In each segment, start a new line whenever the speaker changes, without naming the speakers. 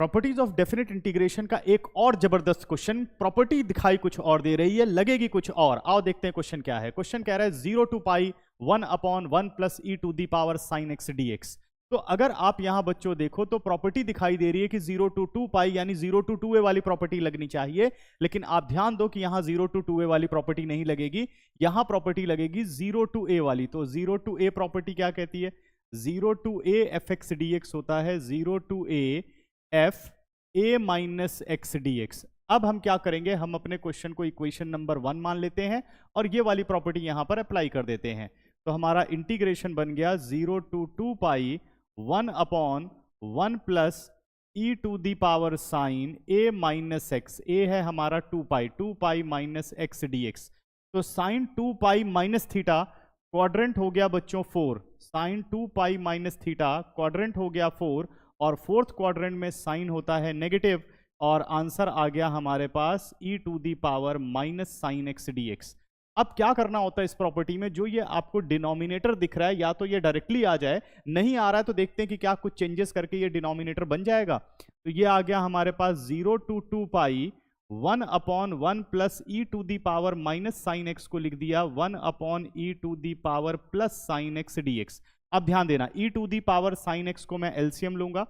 Properties of definite integration का एक और जबरदस्त क्वेश्चन। प्रॉपर्टी दिखाई कुछ और दे रही है, लगेगी कुछ और। आओ देखते हैं क्वेश्चन क्या है। क्वेश्चन कह रहा है 0 to pi 1/1 plus e to the power sine x dx। तो अगर आप यहां बच्चों देखो तो प्रॉपर्टी दिखाई दे रही है कि 0 to 2 पाई यानी 0 to 2a वाली प्रॉपर्टी लगनी चाहिए, लेकिन आप ध्यान दो कि यहां 0 to 2a वाली प्रॉपर्टी नहीं लगेगी, यहां प्रॉपर्टी लगेगी 0 to a वाली। तो 0 to a प्रॉपर्टी क्या कहती है? 0 to a fx dx होता है 0 to a F A minus x d x. अब हम क्या करेंगे, हम अपने क्वेश्चन को इक्वेशन नंबर 1 मान लेते हैं और ये वाली प्रॉपर्टी यहां पर अप्लाई कर देते हैं। तो हमारा इंटीग्रेशन बन गया 0 to 2 pi 1/1 plus e to the power sine a minus x. A है हमारा 2 pi minus x d x. तो sine 2 pi minus theta quadrant हो गया बच्चों 4। Sine 2 pi minus theta quadrant हो गया 4 और फोर्थ क्वाड्रेंट में साइन होता है नेगेटिव, और आंसर आ गया हमारे पास e to the power minus sine x d x. अब क्या करना होता है इस प्रॉपर्टी में, जो ये आपको डिनोमिनेटर दिख रहा है या तो ये डायरेक्टली आ जाए, नहीं आ रहा है तो देखते हैं कि क्या कुछ चेंजेस करके ये डिनोमिनेटर बन जाएगा। तो ये आ गया हमारे पास 0 to 2 pi 1/1 plus e to the power minus sine x को लिख दिया 1/e to the power plus sine x d x. अब ध्यान देना, e to the power sine x को मैं एलसीएम लूंगा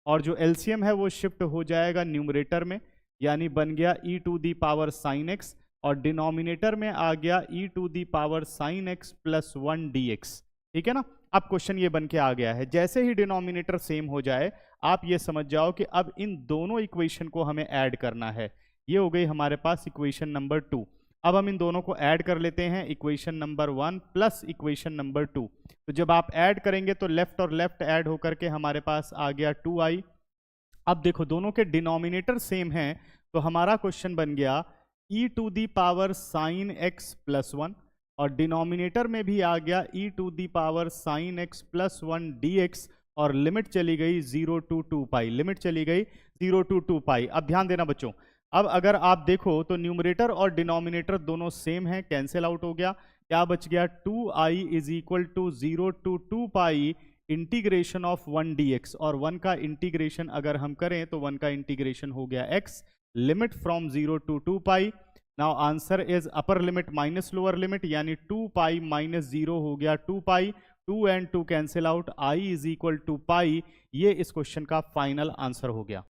और जो एलसीएम है वो शिफ्ट हो जाएगा न्यूमरेटर में, यानी बन गया e to the power sine x, और डिनोमिनेटर में आ गया e to the power sine x plus 1 dx। ठीक है ना। अब क्वेश्चन ये बन के आ गया है, जैसे ही डिनोमिनेटर सेम हो जाए आप ये समझ जाओ कि अब इन दोनों इक्वेशन को हमें ऐड करना है। ये हो गई हमारे पास इक्वेशन नंबर 2। अब हम इन दोनों को ऐड कर लेते हैं, equation number 1 plus equation number 2। तो जब आप ऐड करेंगे तो लेफ्ट और लेफ्ट ऐड होकर के हमारे पास आ गया 2i। अब देखो दोनों के डिनोमिनेटर सेम हैं, तो हमारा क्वेश्चन बन गया e to the power sine x plus 1, और डिनोमिनेटर में भी आ गया e to the power sine x plus 1 dx, और लिमिट चली गई 0 to 2 पाई। लिमिट चली गई 0 to 2 पाई। अब ध्यान देना बच्चों, अब अगर आप देखो तो न्यूमरेटर और डिनोमिनेटर दोनों सेम हैं, कैंसिल आउट हो गया। क्या बच गया? 2i is equal to 0 to 2 pi integration of 1 dx, और 1 का इंटीग्रेशन अगर हम करें तो 1 का इंटीग्रेशन हो गया x। Limit from 0 to 2 pi. Now answer is upper limit minus lower limit, यानी 2 पाई माइनस 0 हो गया 2 pi. 2 and 2 cancel out, i is equal to pi. ये इस क्वेश्चन का फाइनल आंसर हो गया।